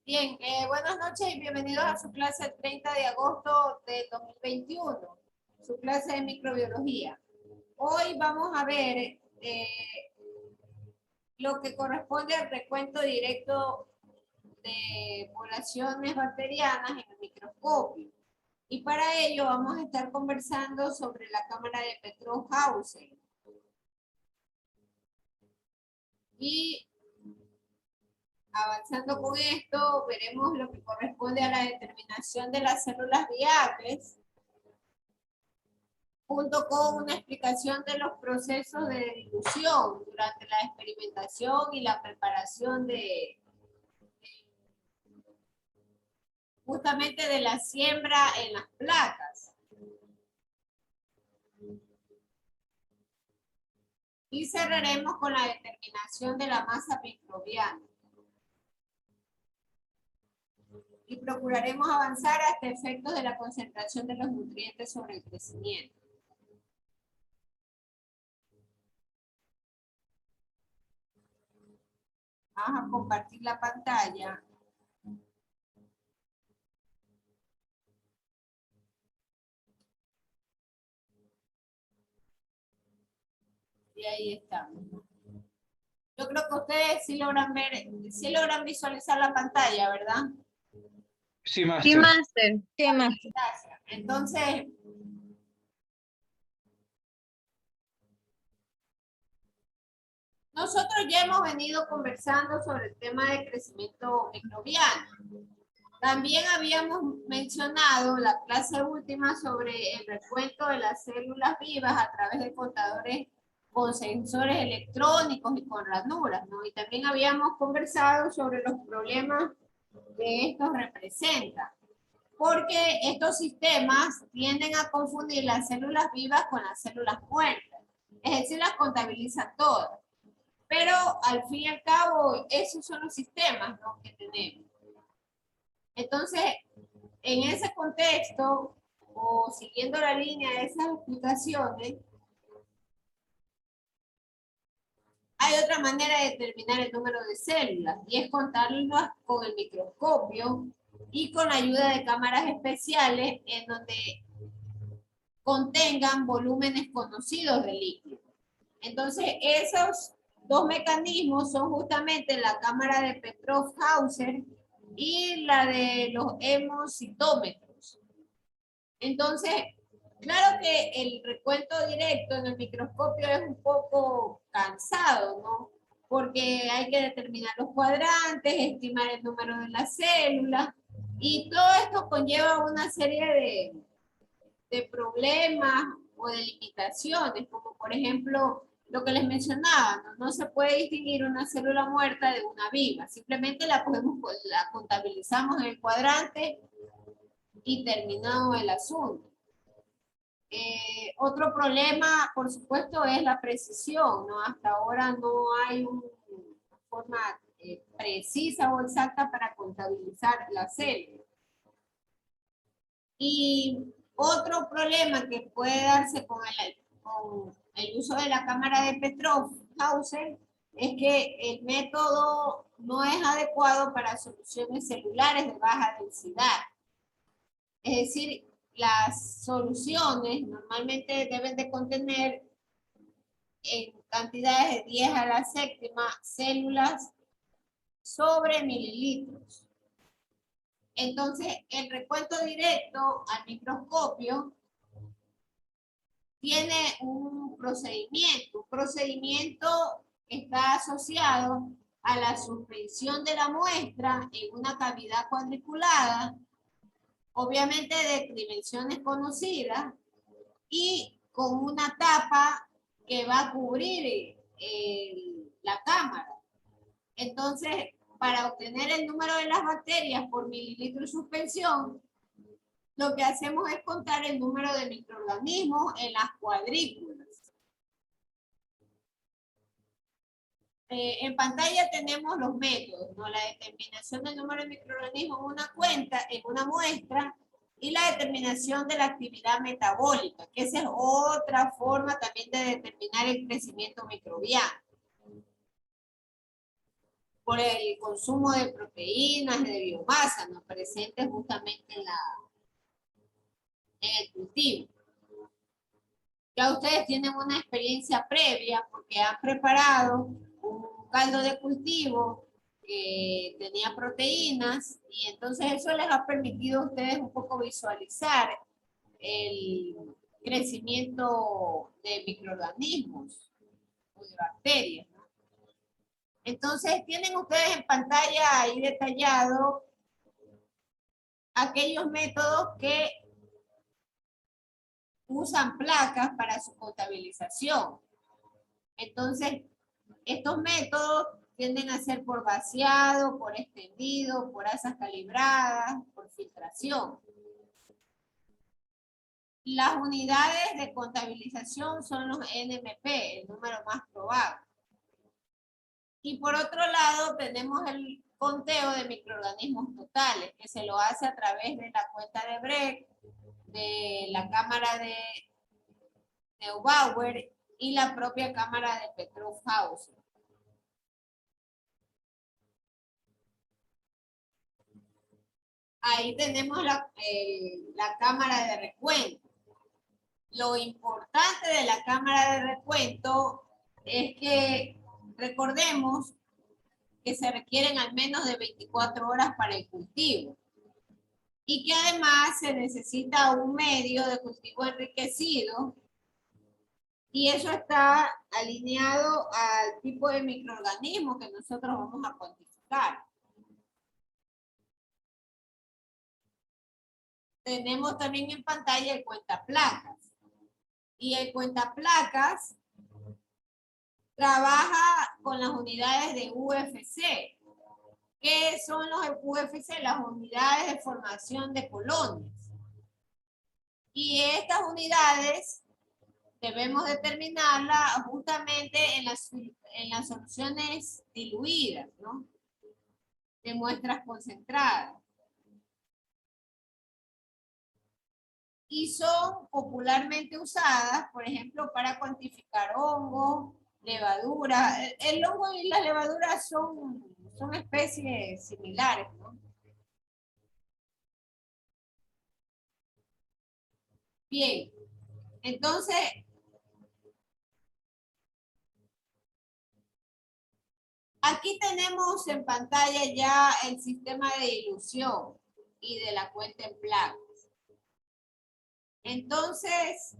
Bien, buenas noches y bienvenidos a su clase del 30 de agosto de 2021, su clase de microbiología. Hoy vamos a ver lo que corresponde al recuento directo de poblaciones bacterianas en el microscopio. Y para ello vamos a estar conversando sobre la cámara de Petrov-Hausen. Y avanzando con esto, veremos lo que corresponde a la determinación de las células viables, junto con una explicación de los procesos de dilución durante la experimentación y la preparación justamente de la siembra en las placas. Y cerraremos con la determinación de la masa microbiana. Y procuraremos avanzar hasta efectos de la concentración de los nutrientes sobre el crecimiento. Vamos a compartir la pantalla. Y ahí estamos. Yo creo que ustedes sí logran ver, sí logran visualizar la pantalla, ¿verdad? Sí, máster. Sí, máster. Sí, máster. Gracias. Entonces, nosotros ya hemos venido conversando sobre el tema de crecimiento microbiano. También habíamos mencionado la clase última sobre el recuento de las células vivas a través de contadores con sensores electrónicos y con ranuras, ¿no? Y también habíamos conversado sobre los problemas que estos representan, porque estos sistemas tienden a confundir las células vivas con las células muertas, es decir, las contabiliza todas. Pero al fin y al cabo, esos son los sistemas, ¿no?, que tenemos. Entonces, en ese contexto, o siguiendo la línea de esas explicaciones, hay otra manera de determinar el número de células, y es contarlas con el microscopio y con la ayuda de cámaras especiales en donde contengan volúmenes conocidos de líquido. Entonces, esos dos mecanismos son justamente la cámara de Petrov-Hausen y la de los hemocitómetros. Entonces, claro que el recuento directo en el microscopio es un poco cansado, ¿no? Porque hay que determinar los cuadrantes, estimar el número de las células, y todo esto conlleva una serie de problemas o de limitaciones, como por ejemplo lo que les mencionaba, no se puede distinguir una célula muerta de una viva, simplemente la contabilizamos en el cuadrante y terminado el asunto. Otro problema, por supuesto, es la precisión, ¿no? Hasta ahora no hay una forma precisa o exacta para contabilizar la célula. Y otro problema que puede darse con el uso de la cámara de Petrov-Hausen es que el método no es adecuado para soluciones celulares de baja densidad. Es decir, las soluciones normalmente deben de contener en cantidades de 10 a la séptima células sobre mililitros. Entonces, el recuento directo al microscopio tiene un procedimiento que está asociado a la suspensión de la muestra en una cavidad cuadriculada, obviamente de dimensiones conocidas, y con una tapa que va a cubrir la cámara. Entonces, para obtener el número de las bacterias por mililitro de suspensión, lo que hacemos es contar el número de microorganismos en las cuadrículas. En pantalla tenemos los métodos, ¿no? La determinación del número de microorganismos en una cuenta, en una muestra, y la determinación de la actividad metabólica, que esa es otra forma también de determinar el crecimiento microbiano. por el consumo de proteínas, de biomasa, ¿no? Presentes justamente en el cultivo. Ya ustedes tienen una experiencia previa porque han preparado un caldo de cultivo que tenía proteínas y entonces eso les ha permitido a ustedes un poco visualizar el crecimiento de microorganismos o de bacterias, ¿no? Entonces tienen ustedes en pantalla ahí detallado aquellos métodos que usan placas para su contabilización. Entonces, estos métodos tienden a ser por vaciado, por extendido, por asas calibradas, por filtración. Las unidades de contabilización son los NMP, el número más probable. Y por otro lado tenemos el conteo de microorganismos totales, que se lo hace a través de la cuenta de Brecht, de la cámara de Neubauer y la propia cámara de Petroff-Hauser. Ahí tenemos la cámara de recuento. Lo importante de la cámara de recuento es que recordemos que se requieren al menos de 24 horas para el cultivo y que además se necesita un medio de cultivo enriquecido y eso está alineado al tipo de microorganismo que nosotros vamos a cuantificar. Tenemos también en pantalla el cuentaplacas. Y el cuentaplacas trabaja con las unidades de UFC. ¿Qué son los UFC? Las unidades de formación de colonias. Y estas unidades debemos determinarlas justamente en las soluciones diluidas, ¿no? De muestras concentradas. Y son popularmente usadas, por ejemplo, para cuantificar hongos, levaduras. El hongo y las levaduras son especies similares, ¿no? Bien, entonces, aquí tenemos en pantalla ya el sistema de dilución y de la cuenta en placas. Entonces,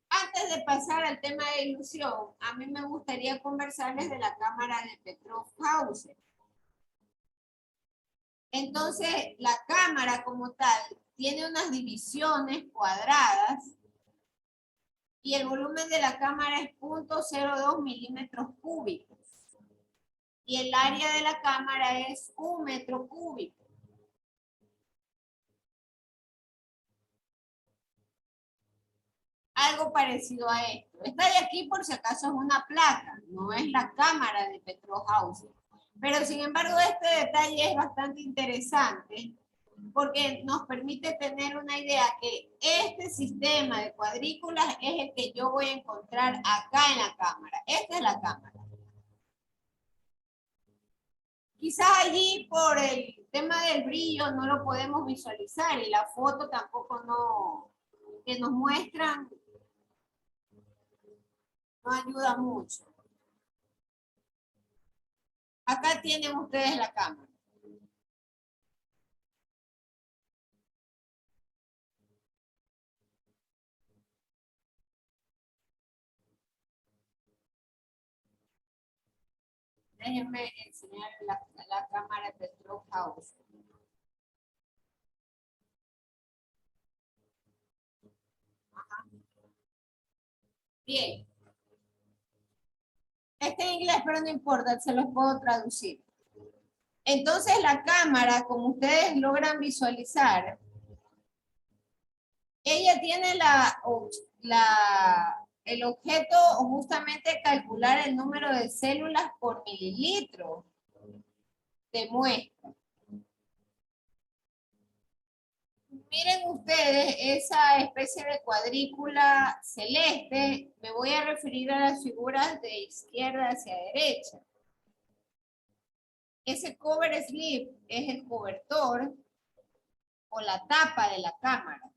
antes de pasar al tema de dilución, a mí me gustaría conversarles de la cámara de Petroff-Hauser. Entonces, la cámara como tal tiene unas divisiones cuadradas y el volumen de la cámara es 0.02 milímetros cúbicos. Y el área de la cámara es 1 metro cúbico. Algo parecido a esto. Esta de aquí, por si acaso, es una placa, no es la cámara de Petroff-Hauser. Pero, sin embargo, este detalle es bastante interesante porque nos permite tener una idea que este sistema de cuadrículas es el que yo voy a encontrar acá en la cámara. Esta es la cámara. Quizás allí por el tema del brillo no lo podemos visualizar y la foto tampoco que nos muestran no ayuda mucho. Acá tienen ustedes la cámara. Déjenme enseñar la cámara de Petroff-Hauser. Bien. Está en inglés, pero no importa, se los puedo traducir. Entonces la cámara, como ustedes logran visualizar, ella tiene el objeto justamente calcular el número de células por mililitro de muestra. Miren ustedes esa especie de cuadrícula celeste. Me voy a referir a las figuras de izquierda hacia derecha. Ese cover slip es el cobertor o la tapa de la cámara.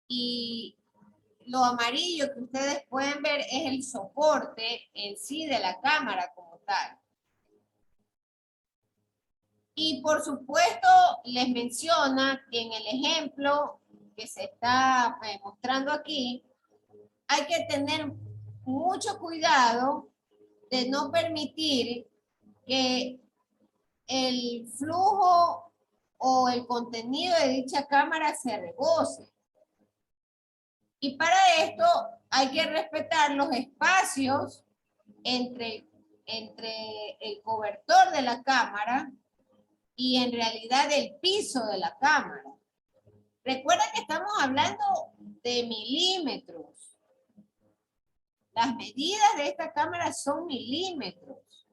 Y lo amarillo que ustedes pueden ver es el soporte en sí de la cámara como tal. Y por supuesto les menciona que en el ejemplo que se está mostrando aquí, hay que tener mucho cuidado de no permitir que el flujo o el contenido de dicha cámara se rebose. Y para esto hay que respetar los espacios entre el cobertor de la cámara y en realidad el piso de la cámara. Recuerda que estamos hablando de milímetros. Las medidas de esta cámara son milímetros.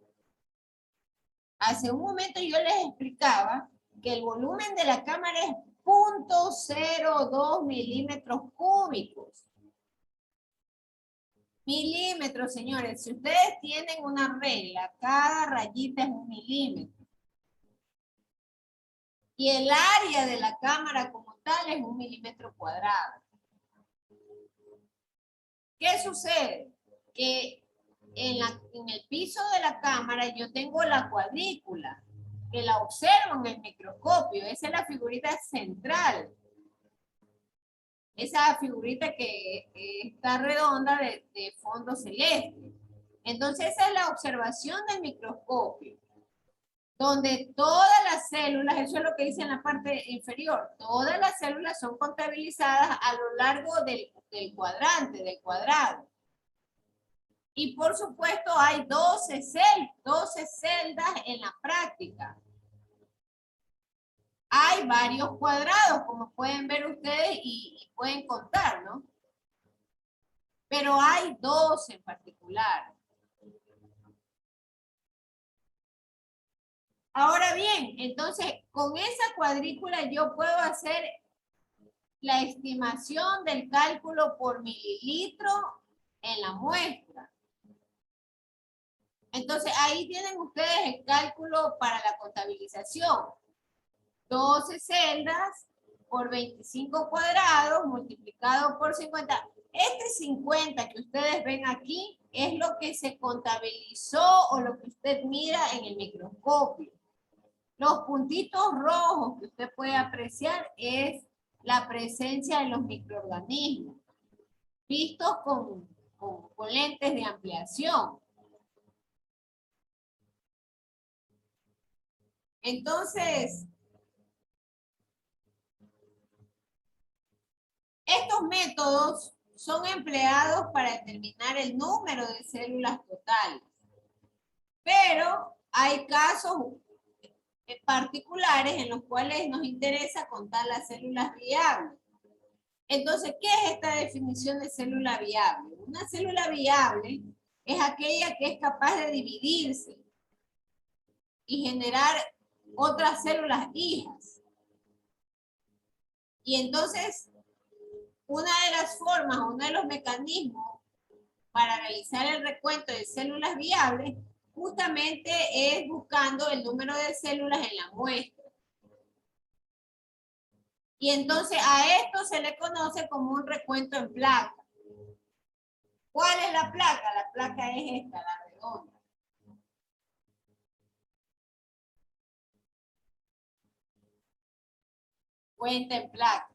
Hace un momento yo les explicaba que el volumen de la cámara es 0.02 milímetros cúbicos. Milímetros, señores. Si ustedes tienen una regla, cada rayita es 1 milímetro. Y el área de la cámara como tal es 1 milímetro cuadrado. ¿Qué sucede? Que en el piso de la cámara yo tengo la cuadrícula, que la observo en el microscopio. Esa es la figurita central. Esa figurita que está redonda de fondo celeste. Entonces esa es la observación del microscopio, donde todas las células, eso es lo que dice en la parte inferior, todas las células son contabilizadas a lo largo del cuadrante, del cuadrado. Y por supuesto hay 12 celdas en la práctica. Hay varios cuadrados, como pueden ver ustedes y pueden contar, ¿no? Pero hay 12 en particular. Ahora bien, entonces, con esa cuadrícula yo puedo hacer la estimación del cálculo por mililitro en la muestra. Entonces, ahí tienen ustedes el cálculo para la contabilización. 12 celdas por 25 cuadrados multiplicado por 50. Este 50 que ustedes ven aquí es lo que se contabilizó o lo que usted mira en el microscopio. Los puntitos rojos que usted puede apreciar es la presencia de los microorganismos, vistos con lentes de ampliación. Entonces, estos métodos son empleados para determinar el número de células totales. Pero hay casos particulares en los cuales nos interesa contar las células viables. Entonces, ¿qué es esta definición de célula viable? Una célula viable es aquella que es capaz de dividirse y generar otras células hijas. Y entonces, una de las formas, uno de los mecanismos para realizar el recuento de células viables justamente es buscando el número de células en la muestra. Y entonces a esto se le conoce como un recuento en placa. ¿Cuál es la placa? La placa es esta, la redonda. Cuenta en placa.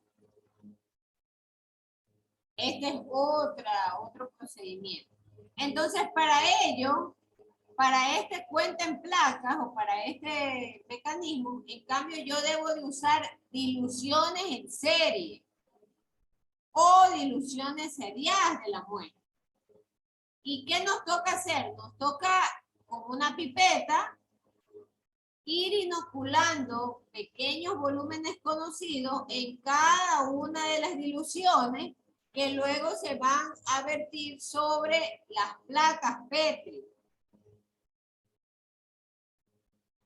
Este es otro procedimiento. Entonces, para ello, para este cuenta en placas o para este mecanismo, en cambio, yo debo de usar diluciones en serie o diluciones seriadas de la muestra. ¿Y qué nos toca hacer? Nos toca, con una pipeta, ir inoculando pequeños volúmenes conocidos en cada una de las diluciones que luego se van a vertir sobre las placas Petri.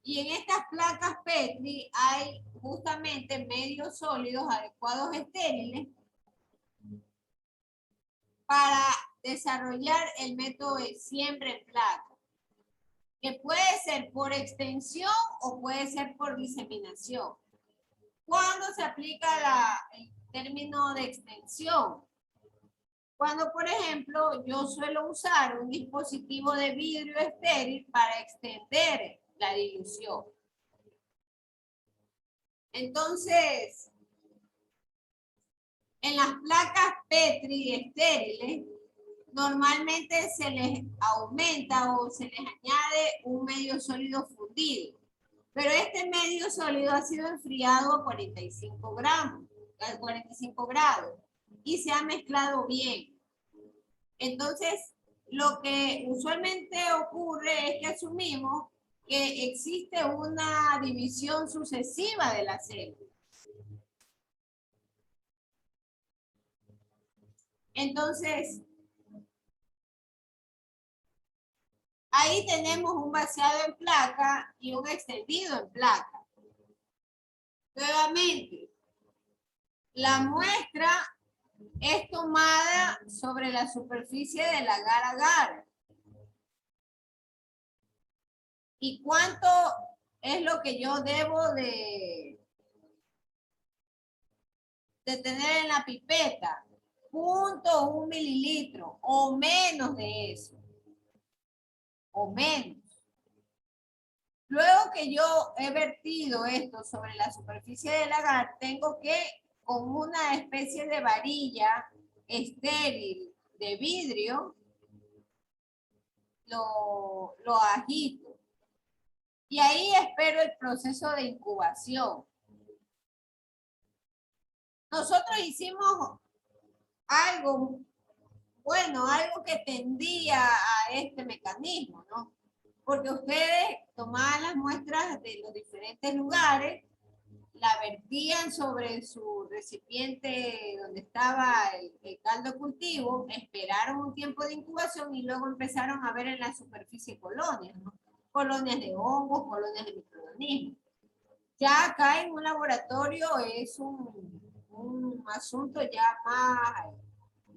Y en estas placas Petri hay justamente medios sólidos adecuados estériles para desarrollar el método de siembra en placa, que puede ser por extensión o puede ser por diseminación. ¿Cuándo se aplica el término de extensión? Cuando, por ejemplo, yo suelo usar un dispositivo de vidrio estéril para extender la dilución. Entonces, en las placas Petri estériles, normalmente se les aumenta o se les añade un medio sólido fundido. Pero este medio sólido ha sido enfriado a 45 grados y se ha mezclado bien. Entonces, lo que usualmente ocurre es que asumimos que existe una división sucesiva de la célula. Entonces, ahí tenemos un vaciado en placa y un extendido en placa. Nuevamente, la muestra es tomada sobre la superficie del agar-agar. ¿Y cuánto es lo que yo debo de tener en la pipeta? 0.1 mililitro o menos de eso. O menos. Luego que yo he vertido esto sobre la superficie del agar, tengo que, con una especie de varilla estéril de vidrio, lo agito. Y ahí espero el proceso de incubación. Nosotros hicimos algo, bueno, algo que tendía a este mecanismo, ¿no? Porque ustedes tomaban las muestras de los diferentes lugares, la vertían sobre su recipiente donde estaba el caldo cultivo, esperaron un tiempo de incubación y luego empezaron a ver en la superficie colonias, ¿no? Colonias de hongos, colonias de microorganismos. Ya acá en un laboratorio es un asunto ya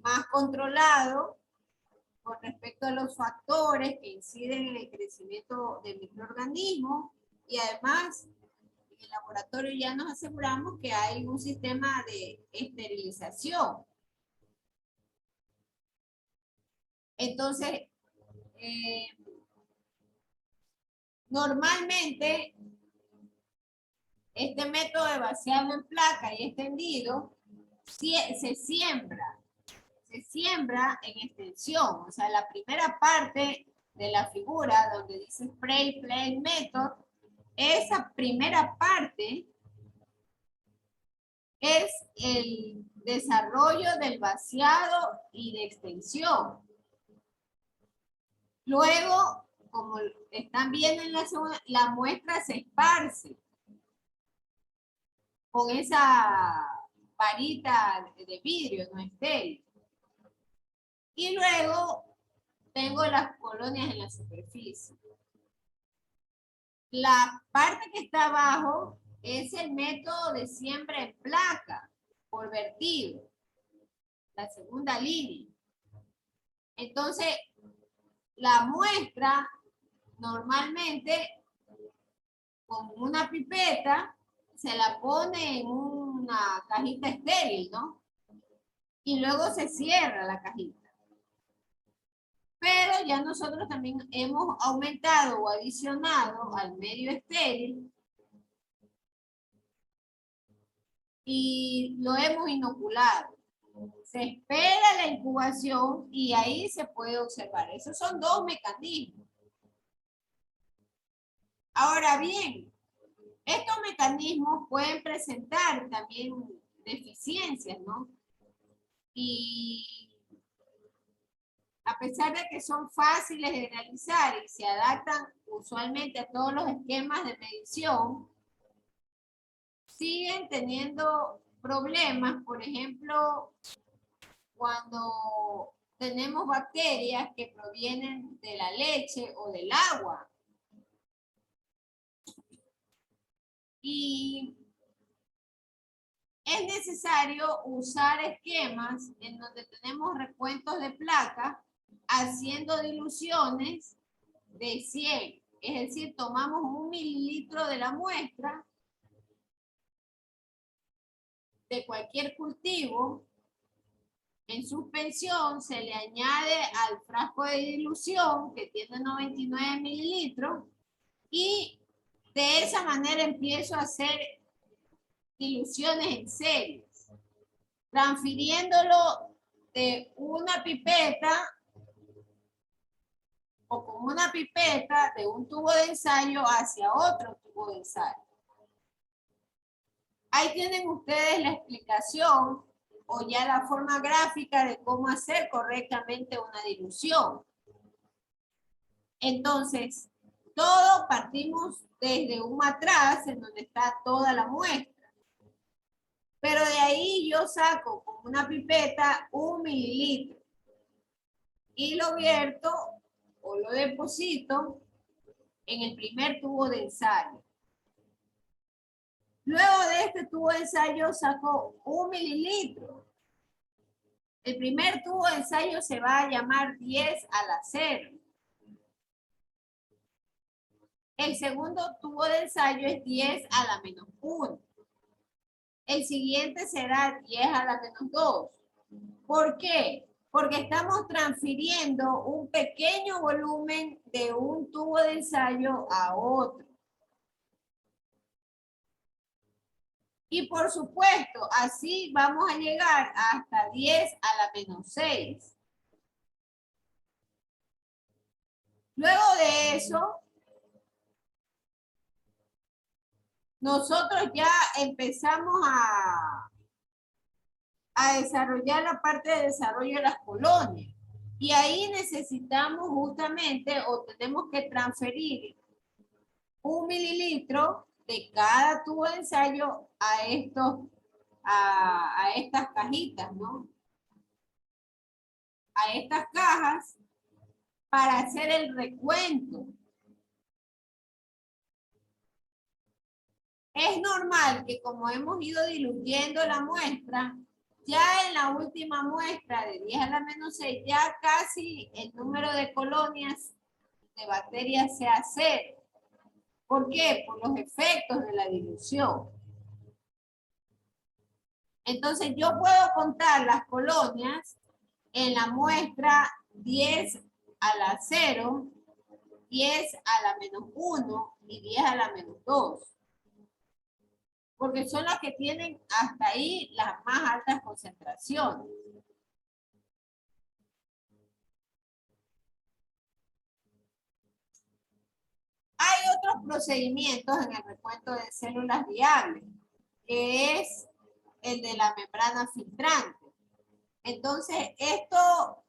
más controlado con respecto a los factores que inciden en el crecimiento del microorganismo y además en el laboratorio ya nos aseguramos que hay un sistema de esterilización. Entonces, normalmente este método de vaciado en placa y extendido se siembra en extensión, o sea, la primera parte de la figura donde dice Spray Plane Method, esa primera parte es el desarrollo del vaciado y de extensión. Luego, como están viendo en la segunda, la muestra se esparce con esa varita de vidrio, no estéril. Y luego tengo las colonias en la superficie. La parte que está abajo es el método de siembra en placa por vertido, la segunda línea. Entonces, la muestra normalmente con una pipeta se la pone en una cajita estéril, ¿no? Y luego se cierra la cajita. Pero ya nosotros también hemos aumentado o adicionado al medio estéril y lo hemos inoculado. Se espera la incubación y ahí se puede observar. Esos son dos mecanismos. Ahora bien, estos mecanismos pueden presentar también deficiencias, ¿no? Y a pesar de que son fáciles de realizar y se adaptan usualmente a todos los esquemas de medición, siguen teniendo problemas, por ejemplo, cuando tenemos bacterias que provienen de la leche o del agua. Y es necesario usar esquemas en donde tenemos recuentos de placa haciendo diluciones de 100. Es decir, tomamos 1 mililitro de la muestra de cualquier cultivo en suspensión, se le añade al frasco de dilución que tiene 99 mililitros y de esa manera empiezo a hacer diluciones en series, transfiriéndolo de una pipeta o con una pipeta de un tubo de ensayo hacia otro tubo de ensayo. Ahí tienen ustedes la explicación o ya la forma gráfica de cómo hacer correctamente una dilución. Entonces, todo partimos desde un matraz en donde está toda la muestra. Pero de ahí yo saco con una pipeta 1 mililitro y lo vierto o lo deposito en el primer tubo de ensayo. Luego de este tubo de ensayo saco 1 mililitro. El primer tubo de ensayo se va a llamar 10 a la 0. El segundo tubo de ensayo es 10 a la menos 1. El siguiente será 10 a la menos 2. ¿Por qué? Porque estamos transfiriendo un pequeño volumen de un tubo de ensayo a otro. Y por supuesto, así vamos a llegar hasta 10 a la menos 6. Luego de eso, nosotros ya empezamos a desarrollar la parte de desarrollo de las colonias. Y ahí necesitamos justamente, o tenemos que transferir 1 mililitro de cada tubo de ensayo a estas cajitas, ¿no? A estas cajas para hacer el recuento. Es normal que como hemos ido diluyendo la muestra, ya en la última muestra de 10 a la menos 6, ya casi el número de colonias de bacterias sea 0. ¿Por qué? Por los efectos de la dilución. Entonces yo puedo contar las colonias en la muestra 10 a la 0, 10 a la menos 1 y 10 a la menos 2. Porque son las que tienen hasta ahí las más altas concentraciones. Hay otros procedimientos en el recuento de células viables, que es el de la membrana filtrante. Entonces, esto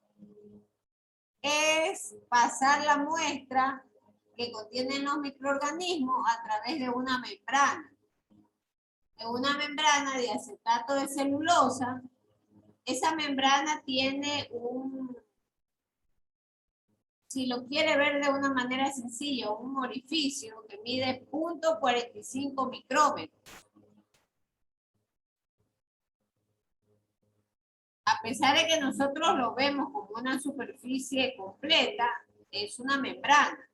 es pasar la muestra que contienen los microorganismos a través de una membrana. De una membrana de acetato de celulosa. Esa membrana tiene si lo quiere ver de una manera sencilla, un orificio que mide 0.45 micrómetros. A pesar de que nosotros lo vemos como una superficie completa, es una membrana.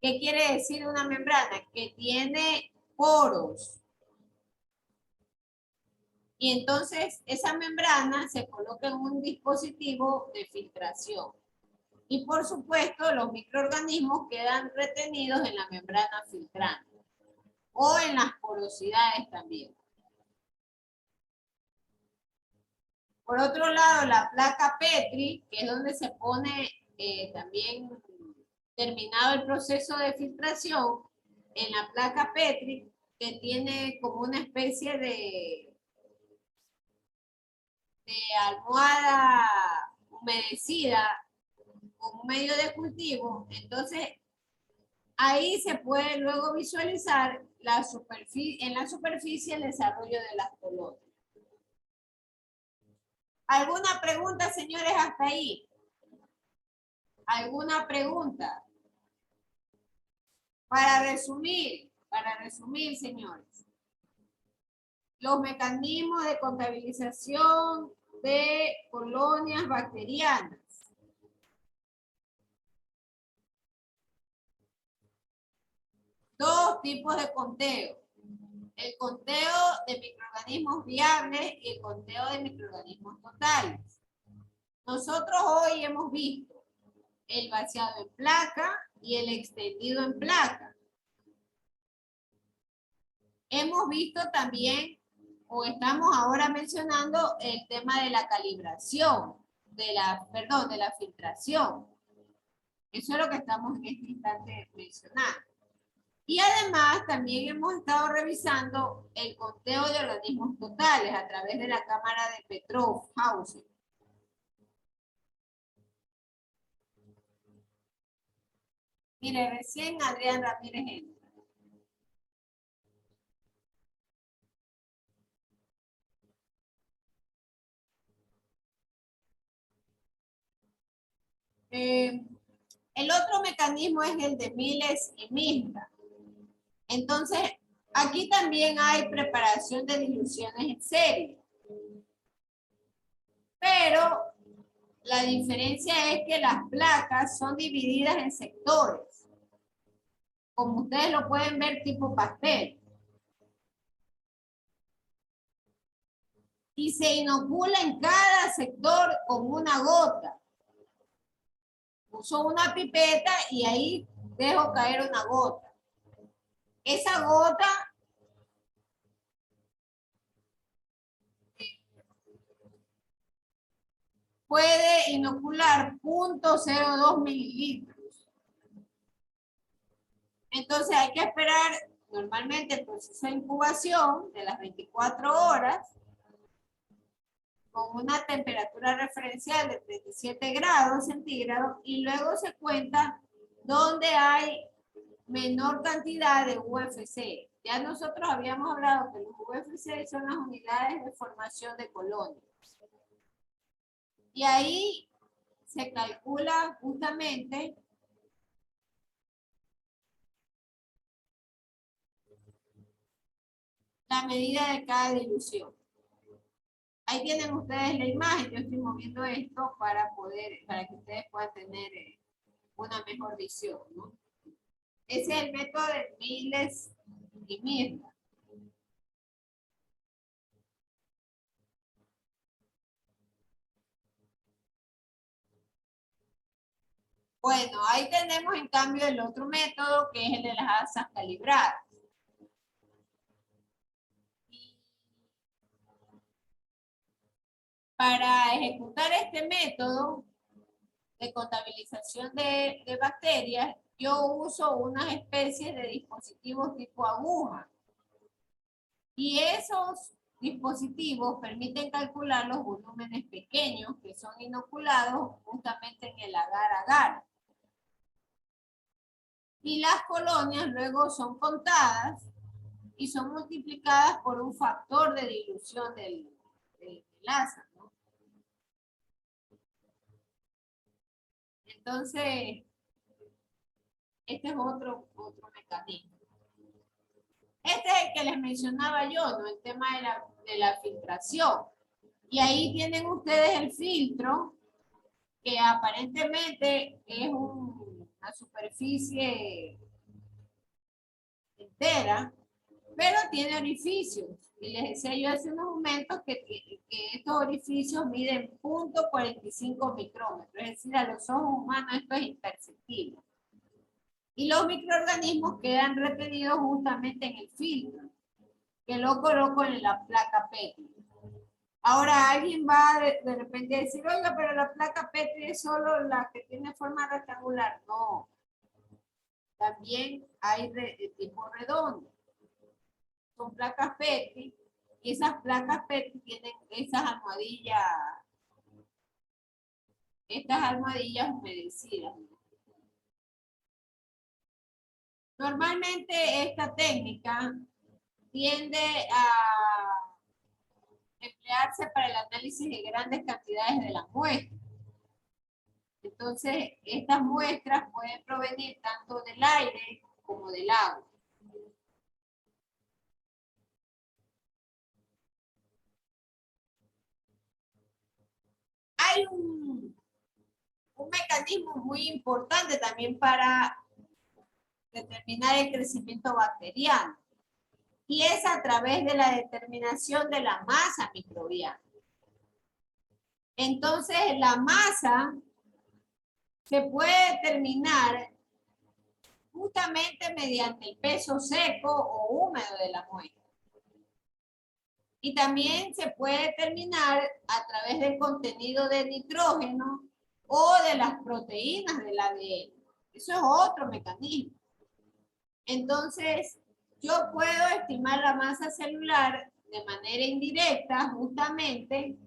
¿Qué quiere decir una membrana? Que tiene poros. Y entonces esa membrana se coloca en un dispositivo de filtración. Y por supuesto los microorganismos quedan retenidos en la membrana filtrante o en las porosidades también. Por otro lado, la placa Petri, que es donde se pone también terminado el proceso de filtración, en la placa Petri, que tiene como una especie de almohada humedecida con un medio de cultivo, entonces ahí se puede luego visualizar en la superficie el desarrollo de las colonias. ¿Alguna pregunta, señores, hasta ahí? ¿Alguna pregunta? Para resumir, Para resumir, señores, los mecanismos de contabilización de colonias bacterianas. Dos tipos de conteo. El conteo de microorganismos viables y el conteo de microorganismos totales. Nosotros hoy hemos visto el vaciado en placa y el extendido en placa. Hemos visto también, o estamos ahora mencionando, el tema de la calibración, de la filtración. Eso es lo que estamos en este instante mencionando. Y además también hemos estado revisando el conteo de organismos totales a través de la cámara de Petrov-Hauser. Mire, recién Adrián Ramírez entra. El otro mecanismo es el de Miles y Misda. Entonces, aquí también hay preparación de diluciones en serie. Pero la diferencia es que las placas son divididas en sectores. Como ustedes lo pueden ver, tipo pastel. Y se inocula en cada sector con una gota. Uso una pipeta y ahí dejo caer una gota. Esa gota puede inocular 0.02 mililitros. Entonces hay que esperar normalmente el proceso de incubación de las 24 horas con una temperatura referencial de 37 grados centígrados y luego se cuenta donde hay menor cantidad de UFC. Ya nosotros habíamos hablado que los UFC son las unidades de formación de colonias. Y ahí se calcula justamente la medida de cada dilución. Ahí tienen ustedes la imagen. Yo estoy moviendo esto para que ustedes puedan tener una mejor visión, ¿no? Ese es el método de Miles y Misda. Bueno, ahí tenemos en cambio el otro método que es el de las asas calibradas. Para ejecutar este método de contabilización de bacterias, yo uso unas especies de dispositivos tipo aguja. Y esos dispositivos permiten calcular los volúmenes pequeños que son inoculados justamente en el agar-agar. Y las colonias luego son contadas y son multiplicadas por un factor de dilución del asa, ¿no? Entonces, este es otro mecanismo. Este es el que les mencionaba yo, ¿no? El tema de la filtración. Y ahí tienen ustedes el filtro, que aparentemente es una superficie entera, pero tiene orificios. Y les decía yo hace unos momentos que estos orificios miden 0.45 micrómetros, es decir, a los ojos humanos esto es imperceptible. Y los microorganismos quedan retenidos justamente en el filtro, que lo coloco en la placa Petri. Ahora alguien va de repente a decir, oiga, pero la placa Petri es solo la que tiene forma rectangular. No. También hay de tipo redondo. Son placas Petri y esas placas Petri tienen estas almohadillas humedecidas. Normalmente esta técnica tiende a emplearse para el análisis de grandes cantidades de las muestras. Entonces, estas muestras pueden provenir tanto del aire como del agua. hay un mecanismo muy importante también para determinar el crecimiento bacteriano. Y es a través de la determinación de la masa microbiana. Entonces, la masa se puede determinar justamente mediante el peso seco o húmedo de la muestra. Y también se puede determinar a través del contenido de nitrógeno o de las proteínas del ADN. Eso es otro mecanismo. Entonces, yo puedo estimar la masa celular de manera indirecta, justamente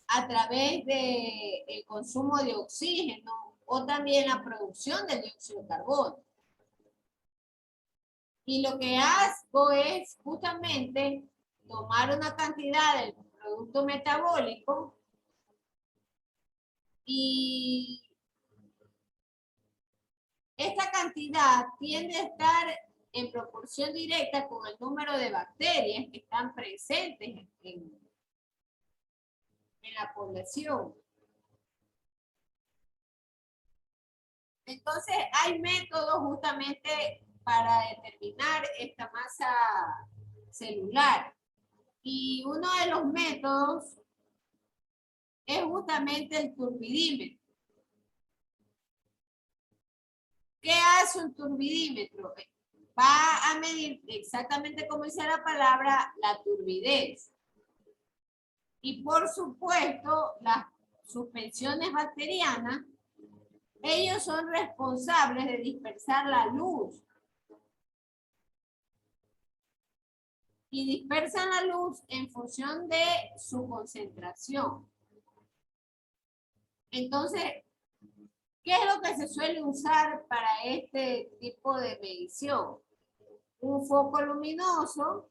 a través del consumo de oxígeno o también la producción del dióxido de carbono. Y lo que hago es justamente tomar una cantidad del producto metabólico y esta cantidad tiende a estar en proporción directa con el número de bacterias que están presentes en la población. Entonces, hay métodos justamente para determinar esta masa celular. Y uno de los métodos es justamente el turbidímetro. ¿Qué hace un turbidímetro? Va a medir exactamente como dice la palabra, la turbidez. Y por supuesto, las suspensiones bacterianas, ellos son responsables de dispersar la luz. Y dispersan la luz en función de su concentración. Entonces, ¿qué es lo que se suele usar para este tipo de medición? Un foco luminoso,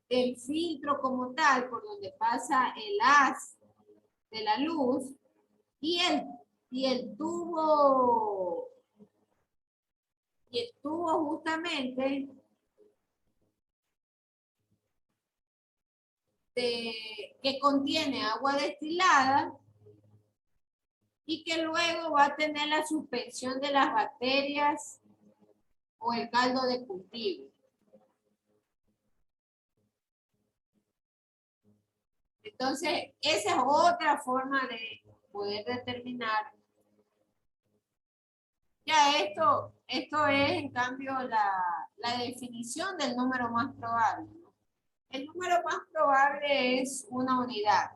el filtro como tal, por donde pasa el haz de la luz, y el tubo justamente que contiene agua destilada y que luego va a tener la suspensión de las bacterias o el caldo de cultivo. Entonces, esa es otra forma de poder determinar. Ya esto es en cambio la definición del número más probable, ¿no? El número más probable es una unidad.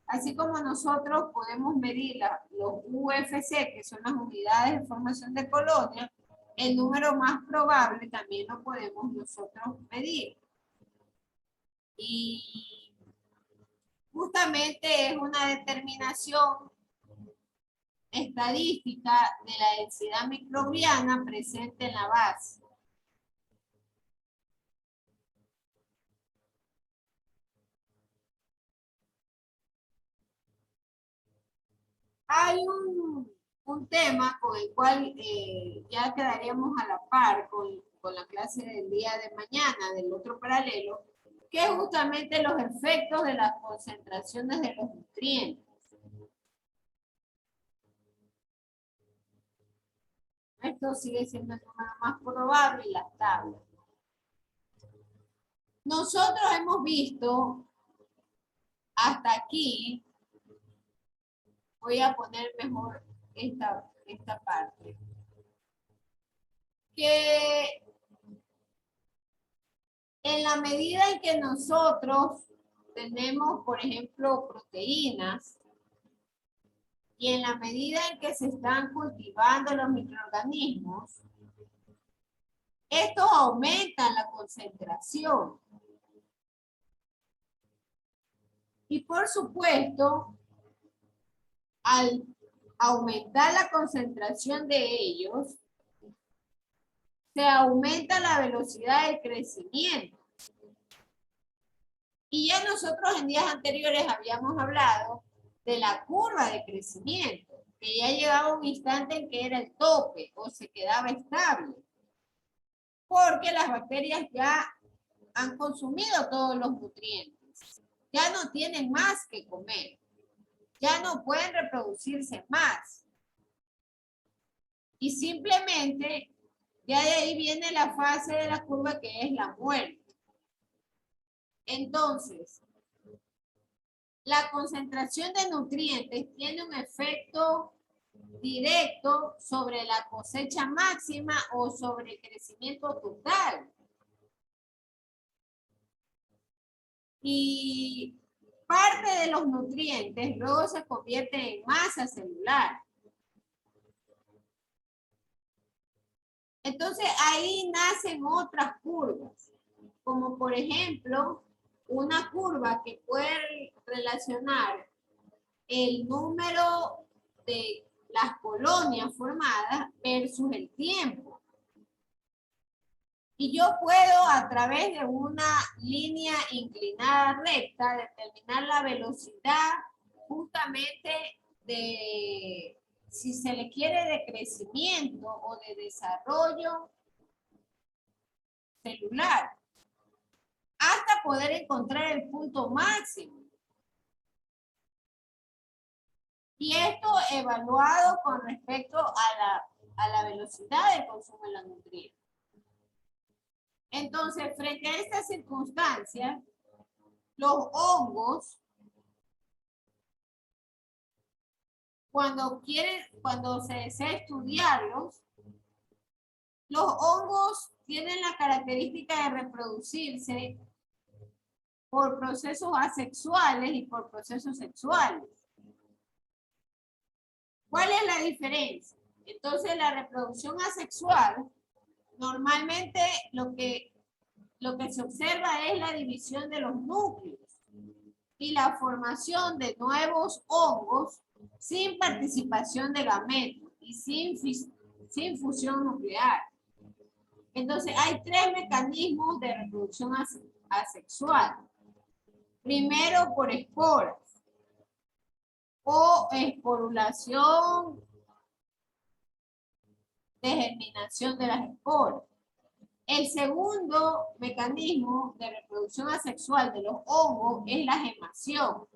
Así como nosotros podemos medir los UFC, que son las unidades de formación de colonia, el número más probable también lo podemos nosotros medir. Y justamente es una determinación estadística de la densidad microbiana presente en la base. Hay un tema con el cual ya quedaríamos a la par con la clase del día de mañana, del otro paralelo, que es justamente los efectos de las concentraciones de los nutrientes. Esto sigue siendo el número más probable y las tablas. Nosotros hemos visto hasta aquí, voy a poner mejor esta parte, que en la medida en que nosotros tenemos, por ejemplo, proteínas, y en la medida en que se están cultivando los microorganismos, estos aumentan la concentración. Y por supuesto, al aumentar la concentración de ellos, se aumenta la velocidad de crecimiento. Y ya nosotros en días anteriores habíamos hablado de la curva de crecimiento, que ya llegaba un instante en que era el tope o se quedaba estable, porque las bacterias ya han consumido todos los nutrientes. ya no tienen más que comer. Ya no pueden reproducirse más. Y simplemente, ya de ahí viene la fase de la curva que es la muerte. Entonces, la concentración de nutrientes tiene un efecto directo sobre la cosecha máxima o sobre el crecimiento total. Y parte de los nutrientes luego se convierte en masa celular. Entonces ahí nacen otras curvas, como por ejemplo una curva que puede relacionar el número de las colonias formadas versus el tiempo. Y yo puedo a través de una línea inclinada recta determinar la velocidad justamente de, si se le quiere, de crecimiento o de desarrollo celular, hasta poder encontrar el punto máximo. Y esto evaluado con respecto a la velocidad del consumo de los nutrientes. Entonces, frente a estas circunstancias, los hongos, cuando se desea estudiarlos, los hongos tienen la característica de reproducirse por procesos asexuales y por procesos sexuales. ¿Cuál es la diferencia? Entonces, la reproducción asexual, normalmente lo que se observa es la división de los núcleos y la formación de nuevos hongos sin participación de gametos y sin fusión nuclear. Entonces, hay tres mecanismos de reproducción asexual. Primero, por esporas o esporulación de germinación de las esporas. El segundo mecanismo de reproducción asexual de los hongos es la gemación.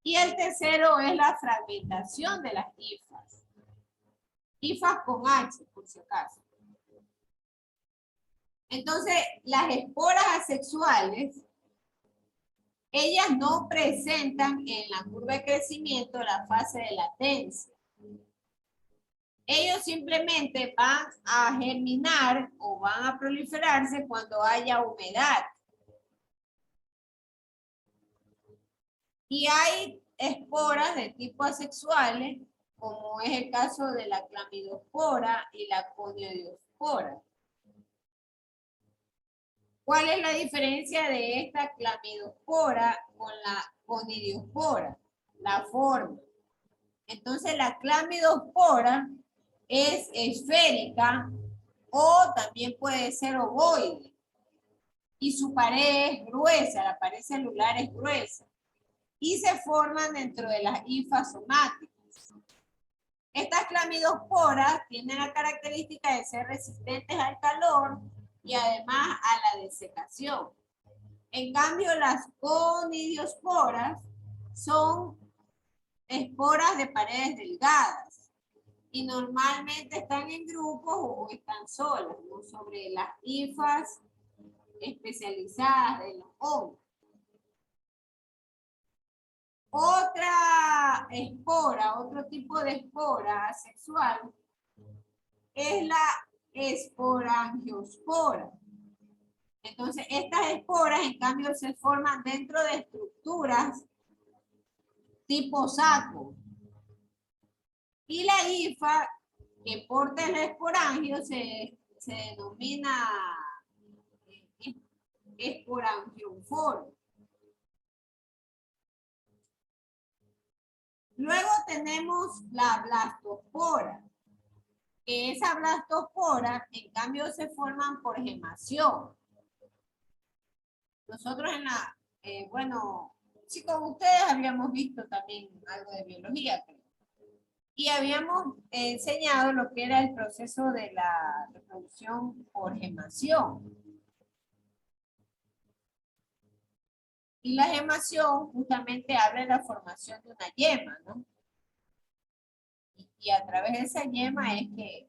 Y el tercero es la fragmentación de las hifas. Hifas con H, por si acaso. Entonces, las esporas asexuales, ellas no presentan en la curva de crecimiento la fase de latencia. Ellos simplemente van a germinar o van a proliferarse cuando haya humedad. Y hay esporas de tipo asexuales, como es el caso de la clamidospora y la conidiospora. ¿Cuál es la diferencia de esta clamidospora con la conidiospora? La forma. Entonces la clamidospora es esférica o también puede ser ovoide. Y su pared es gruesa, la pared celular es gruesa. Y se forman dentro de las hifas somáticas. Estas clamidosporas tienen la característica de ser resistentes al calor y además a la desecación. En cambio, las conidiosporas son esporas de paredes delgadas y normalmente están en grupos o están solas, ¿no? Sobre las hifas especializadas de los hongos. Otra espora, otro tipo de espora asexual es la esporangiospora. Entonces, estas esporas, en cambio, se forman dentro de estructuras tipo saco. Y la hifa que porta el esporangio se denomina esporangióforo. Luego tenemos la blastospora. Que esa blastospora, en cambio, se forman por gemación. Nosotros en la, bueno, chicos, ustedes habíamos visto también algo de biología, creo. Y habíamos enseñado lo que era el proceso de la reproducción por gemación. Y la gemación justamente habla de la formación de una yema, ¿no? Y a través de esa yema es que...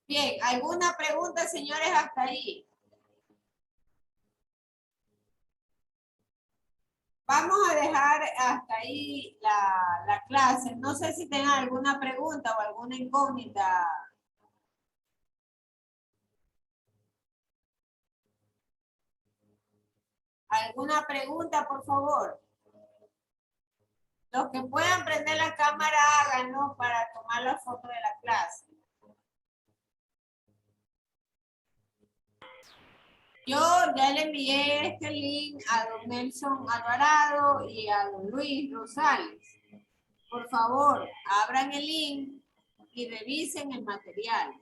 Bien, ¿alguna pregunta, señores, hasta ahí? Vamos a dejar hasta ahí la clase. No sé si tengan alguna pregunta o alguna incógnita. ¿Alguna pregunta, por favor? Los que puedan prender la cámara, háganlo para tomar la foto de la clase. Yo ya le envié este link a don Nelson Alvarado y a don Luis Rosales. Por favor, abran el link y revisen el material.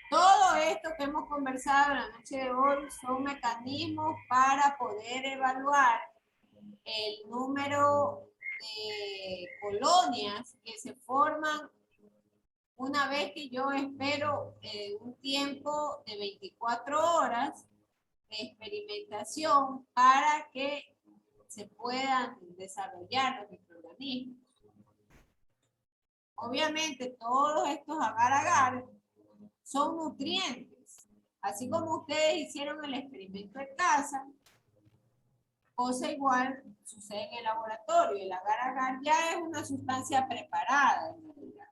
Todo esto que hemos conversado la noche de hoy son mecanismos para poder evaluar el número de colonias que se forman una vez que yo espero un tiempo de 24 horas de experimentación para que se puedan desarrollar los microorganismos. Obviamente todos estos agar-agar son nutrientes. Así como ustedes hicieron el experimento en casa, cosa igual sucede en el laboratorio. El agar-agar ya es una sustancia preparada, en realidad,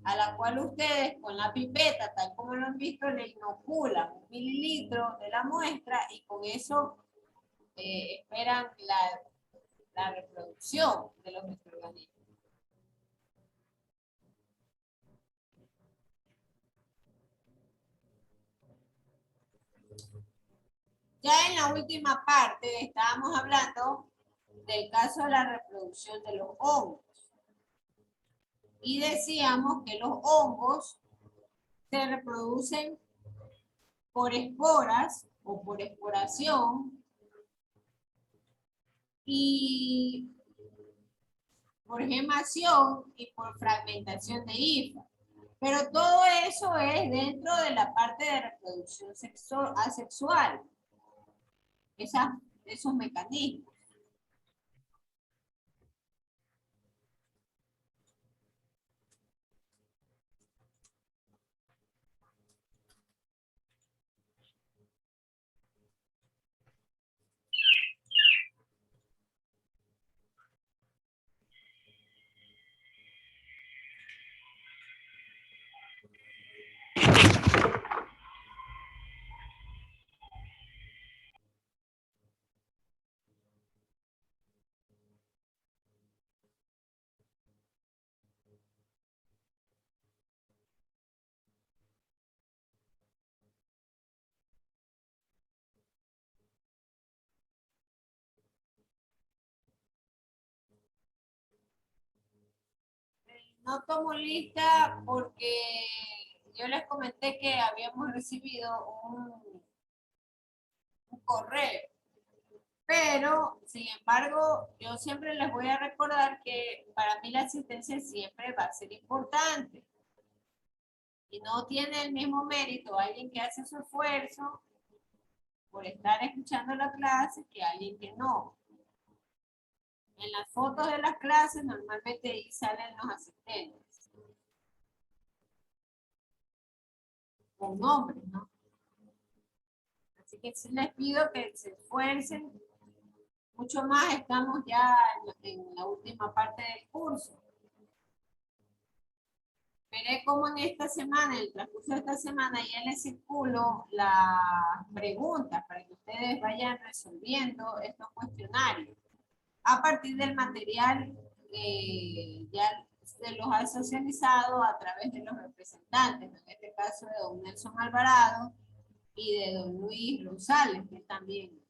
a la cual ustedes con la pipeta, tal como lo han visto, le inoculan 1 mililitro de la muestra y con eso esperan la reproducción de los microorganismos. Ya en la última parte estábamos hablando del caso de la reproducción de los hongos. Y decíamos que los hongos se reproducen por esporas o por esporación y por gemación y por fragmentación de hifa. Pero todo eso es dentro de la parte de reproducción asexual. Esos mecanismos. No tomo lista porque yo les comenté que habíamos recibido un correo. Pero, sin embargo, yo siempre les voy a recordar que para mí la asistencia siempre va a ser importante. Y no tiene el mismo mérito alguien que hace su esfuerzo por estar escuchando la clase que alguien que no. En las fotos de las clases normalmente ahí salen los asistentes. Con nombres, ¿no? Así que sí les pido que se esfuercen mucho más. Estamos ya en la última parte del curso. Veré cómo en esta semana, en el transcurso de esta semana, ya les circulo las preguntas para que ustedes vayan resolviendo estos cuestionarios a partir del material que ya se los ha socializado a través de los representantes, en este caso de don Nelson Alvarado y de don Luis Rosales, que también.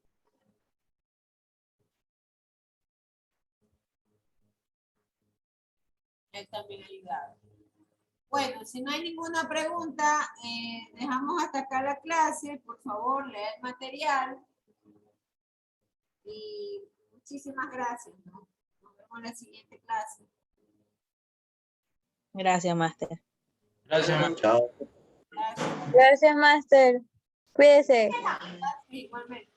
Él también ha ayudado. Bueno, si no hay ninguna pregunta, dejamos hasta acá la clase. Por favor, lea el material. Y muchísimas gracias, ¿no? Nos vemos en la siguiente clase. Gracias, máster. Gracias, maestro. Chao. Gracias. Gracias, máster. Cuídese. Igualmente.